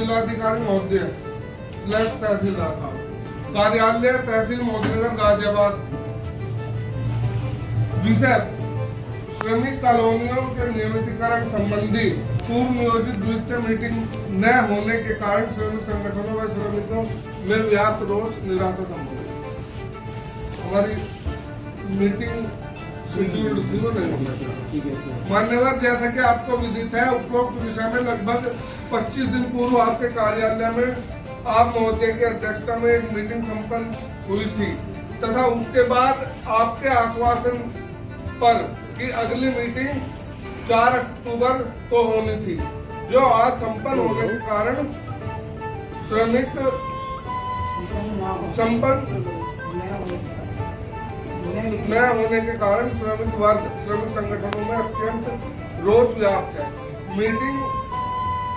जिलाधिकारी महोदय तहसीलदार साहब, कार्यालय तहसील मोदीनगर गाजियाबाद। विषय श्रमिक कॉलोनियों के नियमितीकरण संबंधी पूर्व नियोजित द्वितीय मीटिंग न होने के कारण श्रमिक संगठनों व श्रमिकों में व्याप्त रोष निराशा संभव। हमारी मीटिंग शेड्यूल्ड थी, वो नहीं होगी। मान्यवर, जैसा कि आपको विदित है, उपरोक्त विषय में लगभग 25 दिन पूर्व आपके कार्यालय में आप महोदय की अध्यक्षता में एक मीटिंग संपन्न हुई थी तथा उसके बाद आपके आश्वासन पर कि अगली मीटिंग 4 अक्टूबर को होनी थी, जो आज संपन्न होने के कारण श्रमिक वर्ग श्रमिक संगठनों में अत्यंत रोष व्याप्त है। मीटिंग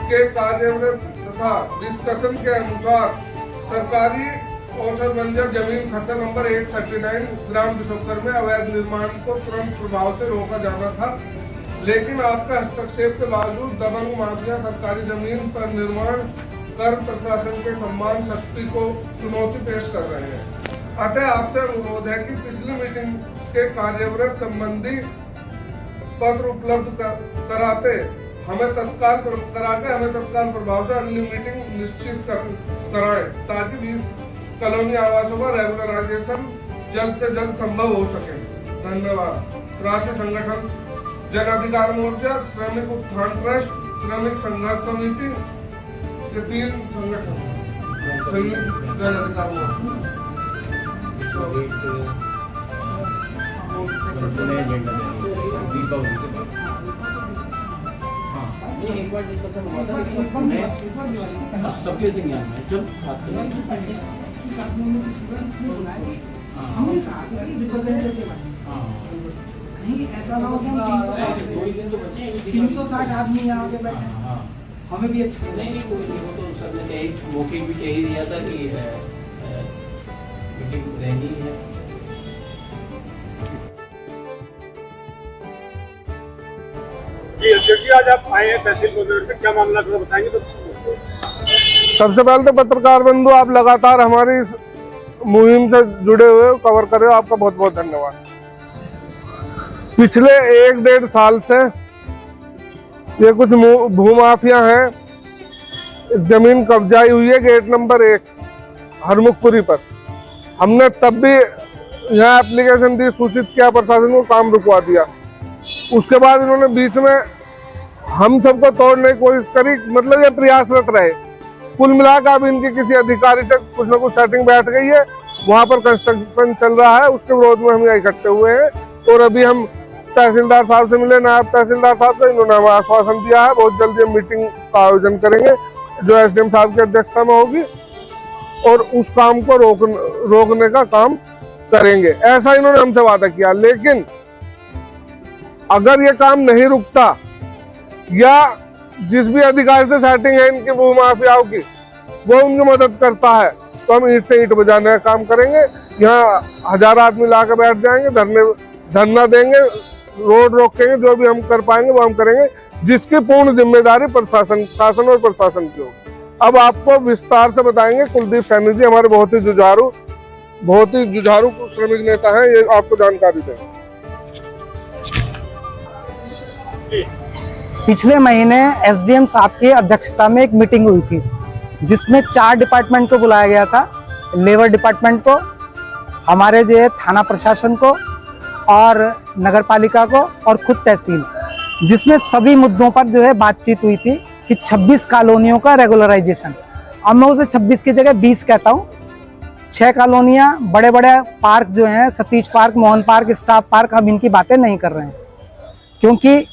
के कार्यव्रत तथा डिस्कशन के अनुसार सरकारी औसत बंजर जमीन खसर नंबर 839 ग्राम बिशोकर में अवैध निर्माण को तुरंत प्रभाव से रोका जाना था, लेकिन आपका हस्तक्षेप के बावजूद दबंग माफिया सरकारी जमीन पर निर्माण कर प्रशासन के सम्मान शक्ति को चुनौती पेश कर रहे हैं। अतः आपसे अनुरोध है कि पिछली मीटिंग के कार्यव्रत संबंधी पत्र उपलब्ध कराते हमें तत्काल प्रभाव से अगली मीटिंग निश्चित कराएं, ताकि भी कॉलोनी आवासों का रेगुलराइजेशन जल्द से जल्द संभव हो सके। धन्यवाद। राज्य संगठन जन अधिकार मोर्चा, श्रमिक उत्थान ट्रस्ट, श्रमिक संघर्ष समिति, ये 3 संगठन जन अधिकार मोर्चा। एक बार डिस्कशन हुआ था, सबके से ज्ञान है। चल बात करें। हमने कहा कि रिप्रेजेंटेटिव है, कहीं ऐसा ना हो कि हम 360 आदमी यहाँ पे बैठे, हमें भी अच्छा नहीं कोई नहीं, वो तो सर ने मौके भी कह ही दिया था कि मीटिंग रहनी है। आज आप आए हैं तहसील मोदीनगर, क्या मामला थोड़ा बताएंगे तो। सबसे पहले तो पत्रकार बंधु, आप लगातार हमारी इस मुहिम से जुड़े हुए हो, कवर कर रहे हो, आपका बहुत बहुत धन्यवाद। पिछले 1-1.5 साल से ये कुछ भूमाफिया हैं, जमीन कब्जाई हुई है गेट नंबर 1 हरमुखपुरी पर। हमने तब भी यहाँ एप्लीकेशन दी, सूचित किया प्रशासन को, काम रुकवा दिया। उसके बाद इन्होंने बीच में हम सबको तोड़ने की कोशिश करी, मतलब ये प्रयासरत रहे। कुल मिलाकर अब इनके किसी अधिकारी से कुछ न कुछ सेटिंग बैठ गई है, वहां पर कंस्ट्रक्शन चल रहा है, उसके विरोध में हम यहाँ इकट्ठे हुए हैं। और अभी हम तहसीलदार साहब से मिले, नायब तहसीलदार साहब से, इन्होंने हमें आश्वासन दिया है बहुत जल्दी हम मीटिंग का आयोजन करेंगे, जो एसडीएम साहब की अध्यक्षता में होगी, और उस काम को रोकने का काम करेंगे, ऐसा इन्होंने हमसे वादा किया। लेकिन अगर ये काम नहीं रुकता या जिस भी अधिकारी से सेटिंग है इनकी भूमाफियाओं की, वो उनकी मदद करता है, तो हम ईंट से ईंट बजाने का काम करेंगे। यहाँ 1000 आदमी लाकर बैठ जाएंगे, धरना देंगे, रोड रोकेंगे, जो भी हम कर पाएंगे वो हम करेंगे, जिसकी पूर्ण जिम्मेदारी शासन और प्रशासन की होगी। अब आपको विस्तार से बताएंगे कुलदीप सैनी जी, हमारे बहुत ही जुझारू श्रमिक नेता हैं, ये आपको जानकारी देंगे। पिछले महीने एसडीएम साहब की अध्यक्षता में एक मीटिंग हुई थी, जिसमें 4 डिपार्टमेंट को बुलाया गया था, लेबर डिपार्टमेंट को, हमारे जो है थाना प्रशासन को और नगर पालिका को और खुद तहसील, जिसमें सभी मुद्दों पर जो है बातचीत हुई थी कि 26 कॉलोनियों का रेगुलराइजेशन। अब मैं उसे 26 की जगह 20 कहता हूँ। 6 कॉलोनियाँ, बड़े बड़े पार्क जो हैं, Satish park, Mohan park, staff park, हम इनकी बातें नहीं कर रहे हैं, क्योंकि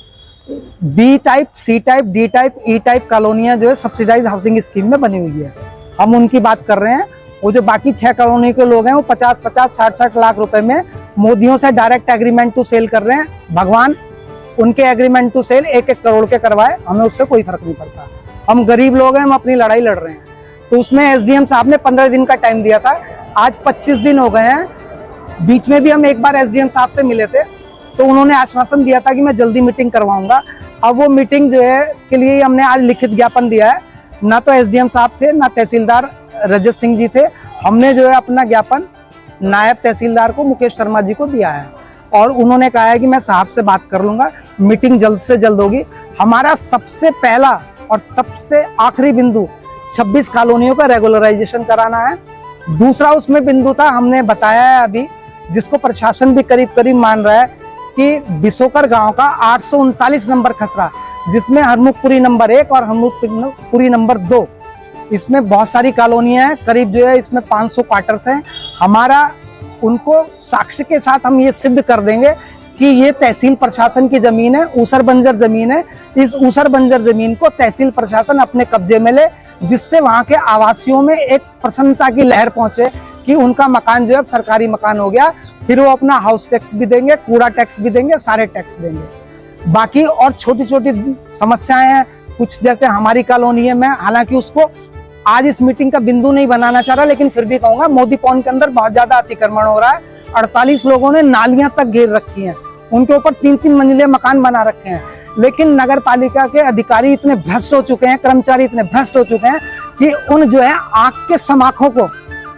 B type, C type, D type, E type कॉलोनियाँ जो है सब्सिडाइज हाउसिंग स्कीम में बनी हुई है, हम उनकी बात कर रहे हैं। वो जो बाकी 6 कॉलोनी के लोग हैं, वो 50-50, 60-60 लाख रुपए में मोदियों से डायरेक्ट एग्रीमेंट टू सेल कर रहे हैं। भगवान उनके एग्रीमेंट टू सेल 1-1 करोड़ के करवाए, हमें उससे कोई फर्क नहीं पड़ता। हम गरीब लोग हैं, हम अपनी लड़ाई लड़ रहे हैं। तो उसमें एसडीएम साहब ने 15 दिन का टाइम दिया था, आज 25 दिन हो गए हैं। बीच में भी हम एक बार एसडीएम साहब से मिले थे, तो उन्होंने आश्वासन दिया था कि मैं जल्दी मीटिंग करवाऊंगा। अब वो मीटिंग जो है के लिए हमने आज लिखित ज्ञापन दिया है ना तो एसडीएम साहब थे, ना तहसीलदार रजत सिंह जी थे। हमने जो है अपना ज्ञापन नायब तहसीलदार को मुकेश शर्मा जी को दिया है और उन्होंने कहा है कि मैं साहब से बात कर लूंगा, मीटिंग जल्द से जल्द होगी। हमारा सबसे पहला और सबसे आखिरी बिंदु 26 कॉलोनियों का रेगुलराइजेशन कराना है। दूसरा उसमें बिंदु था, हमने बताया है अभी, जिसको प्रशासन भी करीब करीब मान रहा है कि बिसोकर गांव का 839 नंबर खसरा, जिसमें हरमुखपुरी नंबर 1 और हरमुखपुरी नंबर 2, इसमें बहुत सारी कॉलोनियां हैं, करीब जो है इसमें 500 क्वार्टर्स हैं। हमारा उनको साक्ष्य के साथ हम ये सिद्ध कर देंगे कि ये तहसील प्रशासन की जमीन है, ऊसर बंजर जमीन है। इस ऊसर बंजर जमीन को तहसील प्रशासन अपने कब्जे में ले, जिससे वहां के आवासियों में एक प्रसन्नता की लहर पहुंचे कि उनका मकान जो है सरकारी मकान हो गया। फिर वो अपना हाउस टैक्स भी देंगे, कूड़ा टैक्स भी देंगे, सारे टैक्स देंगे। बाकी और छोटी छोटी समस्याएं हैं कुछ, जैसे हमारी कॉलोनी है, मैं हालांकि उसको आज इस मीटिंग का बिंदु नहीं बनाना चाह रहा, लेकिन फिर भी कहूंगा मोदी पॉइंट के अंदर बहुत ज्यादा अतिक्रमण हो रहा है। 48 लोगों ने नालियां तक घेर रखी हैं, उनके ऊपर 3-3 मंजिले मकान बना रखे हैं, लेकिन नगर पालिका के अधिकारी इतने भ्रष्ट हो चुके हैं, कर्मचारी इतने भ्रष्ट हो चुके हैं कि उन जो है आंख के समाखों को,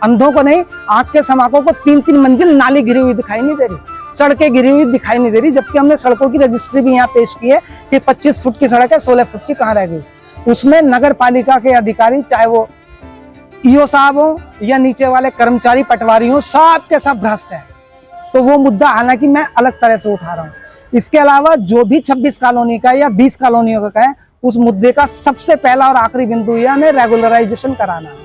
अंधों को नहीं, आंख के समाखों को 3-3 मंजिल नाली गिरी हुई दिखाई नहीं दे रही, सड़कें गिरी हुई दिखाई नहीं दे रही। जबकि हमने सड़कों की रजिस्ट्री भी यहाँ पेश की है कि 25 फुट की सड़क है, 16 फुट की कहाँ रह गई। उसमें नगर पालिका के अधिकारी, चाहे वो ईओ साहब हो या नीचे वाले कर्मचारी पटवारी हो, सब के सब भ्रष्ट है। तो वो मुद्दा हालांकि मैं अलग तरह से उठा रहा हूँ। इसके अलावा जो भी 26 कॉलोनी का या 20 कॉलोनियों का कहें, उस मुद्दे का सबसे पहला और आखिरी बिंदु यह हमें रेगुलराइजेशन कराना है।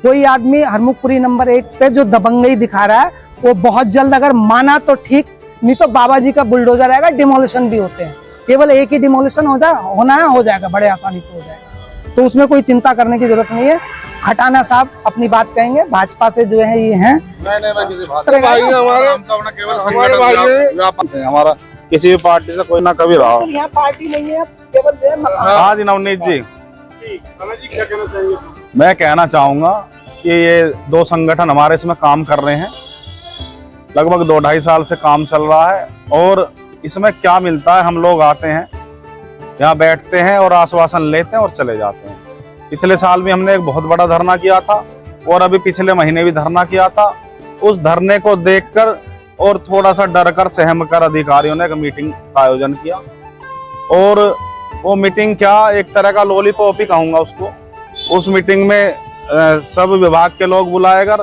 कोई आदमी हरमुखपुरी नंबर 1 पे जो दबंगई दिखा रहा है, वो बहुत जल्द अगर माना तो ठीक, नहीं तो बाबा जी का बुलडोजर आएगा। डिमोलिशन भी होते हैं, केवल एक ही डिमोलिशन होना है, हो जाएगा, बड़े आसानी से हो जाएगा, तो उसमें कोई चिंता करने की जरूरत नहीं है। खटाना साहब अपनी बात कहेंगे, भाजपा से जो है ये हैं, हमारा किसी भी पार्टी से कोई ना कभी रहा। यहाँ पार्टी नहीं है, केवल जो है हाँ जी नवनीत जी, क्या कहना चाहेंगे? मैं कहना चाहूंगा कि ये दो संगठन हमारे इसमें काम कर रहे हैं, लगभग 2-2.5 साल से काम चल रहा है। और इसमें क्या मिलता है, हम लोग आते हैं यहाँ बैठते हैं और आश्वासन लेते हैं और चले जाते हैं। पिछले साल भी हमने एक बहुत बड़ा धरना किया था और अभी पिछले महीने भी धरना किया था। उस धरने को देखकर और थोड़ा सा डर कर, सहम कर अधिकारियों ने एक मीटिंग का आयोजन किया और वो मीटिंग क्या, एक तरह का लॉलीपॉप ही कहूँगा उसको। उस मीटिंग में सब विभाग के लोग बुलाए गए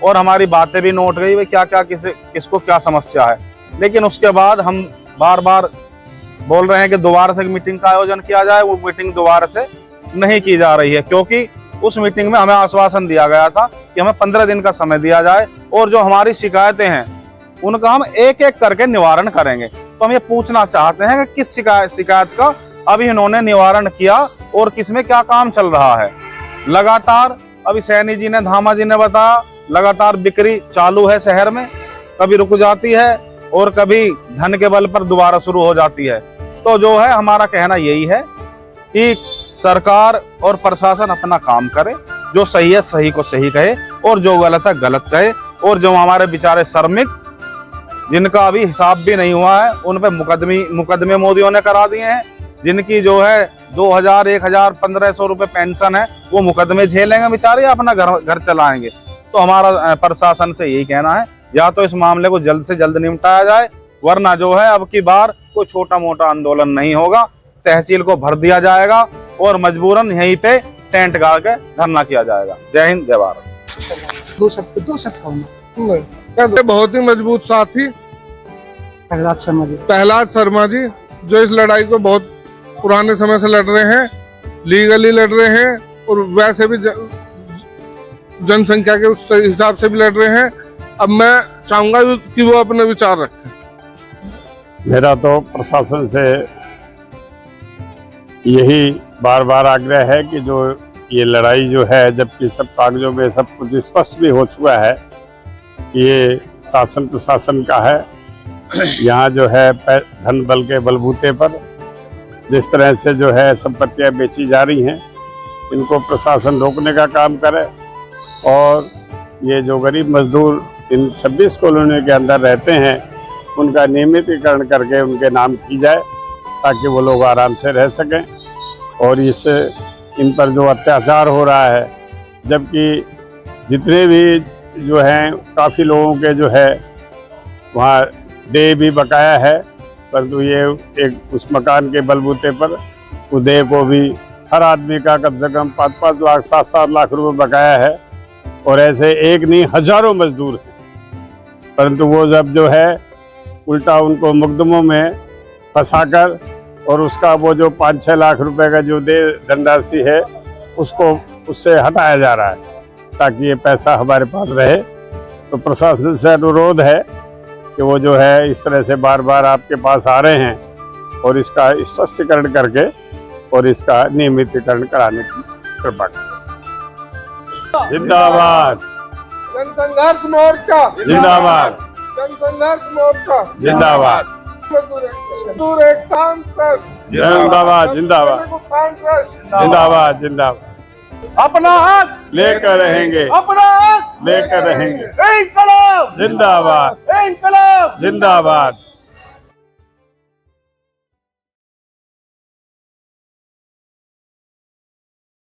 और हमारी बातें भी नोट गई, वे क्या क्या किसको क्या समस्या है। लेकिन उसके बाद हम बार बार बोल रहे हैं कि दोबारा से मीटिंग का आयोजन किया जाए, वो मीटिंग दोबारा से नहीं की जा रही है, क्योंकि उस मीटिंग में हमें आश्वासन दिया गया था कि हमें 15 दिन का समय दिया जाए और जो हमारी शिकायतें हैं उनका हम एक एक करके निवारण करेंगे। तो हम ये पूछना चाहते हैं कि किस शिकायत का अभी इन्होंने निवारण किया और किसमें क्या काम चल रहा है। लगातार अभी सैनी जी ने, धामा जी ने बताया, लगातार बिक्री चालू है शहर में, कभी रुक जाती है और कभी धन के बल पर दोबारा शुरू हो जाती है। तो जो है हमारा कहना यही है कि सरकार और प्रशासन अपना काम करे, जो सही है सही को सही कहे और जो गलत है गलत कहे। और जो हमारे बेचारे श्रमिक जिनका अभी हिसाब भी नहीं हुआ है, उन पे मुकदमे मोदियों ने करा दिए हैं। जिनकी जो है 2000, 1000, 1500 रुपए पेंशन है, वो मुकदमे झेलेंगे बेचारे, अपना घर चलाएंगे। तो हमारा प्रशासन से यही कहना है, या तो इस मामले को जल्द से जल्द निपटाया जाए, वरना जो है अब की बार कोई छोटा मोटा आंदोलन नहीं होगा, तहसील को भर दिया जाएगा और मजबूरन यहीं पे टेंट गाड़ के धरना किया जाएगा। जय हिंद, जय भारत। दो शब्द कहूँगा। बहुत ही मजबूत साथी प्रहलाद शर्मा जी, जो इस लड़ाई को बहुत पुराने समय से लड़ रहे हैं, लीगली लड़ रहे हैं और वैसे भी जनसंख्या के उस हिसाब से भी लड़ रहे हैं। अब मैं चाहूंगा कि वो अपने विचार रखें। मेरा तो प्रशासन से यही बार बार आग्रह है कि जो ये लड़ाई जो है, जबकि सब कागजों में सब कुछ स्पष्ट भी हो चुका है, ये शासन प्रशासन का है। यहाँ जो है धन बल के बलबूते पर जिस तरह से जो है संपत्तियाँ बेची जा रही हैं, इनको प्रशासन रोकने का काम करे और ये जो गरीब मजदूर इन 26 कॉलोनियों के अंदर रहते हैं, उनका नियमितीकरण करके उनके नाम की जाए ताकि वो लोग आराम से रह सकें। और इस इन पर जो अत्याचार हो रहा है, जबकि जितने भी जो हैं काफ़ी लोगों के जो है वहाँ देय भी बकाया है, परंतु ये एक उस मकान के बलबूते पर उस देय को भी हर आदमी का कम से कम 5-5 लाख 7-7 लाख रुपए बकाया है। और ऐसे एक नहीं हजारों मजदूर हैं, परंतु वो जब जो है उल्टा उनको मुकदमों में फंसाकर और उसका वो जो 5-6 लाख रुपए का जो धनराशि है उसको उससे हटाया जा रहा है ताकि ये पैसा हमारे पास रहे। तो प्रशासन से अनुरोध है कि वो जो है इस तरह से बार बार आपके पास आ रहे हैं और इसका स्पष्टीकरण करके और इसका नियमितीकरण कराने की कृपा करें। जिंदाबाद जनसंघर्ष मोर्चा जिंदाबाद जनसंघर्ष मोर्चा जिंदाबाद मजदूर एकता ट्रस्ट जिंदाबाद जिंदाबाद जिंदाबाद जिंदाबाद अपना हक लेकर रहेंगे अपना हक लेकर रहेंगे इंकलाब जिंदाबाद इंकलाब जिंदाबाद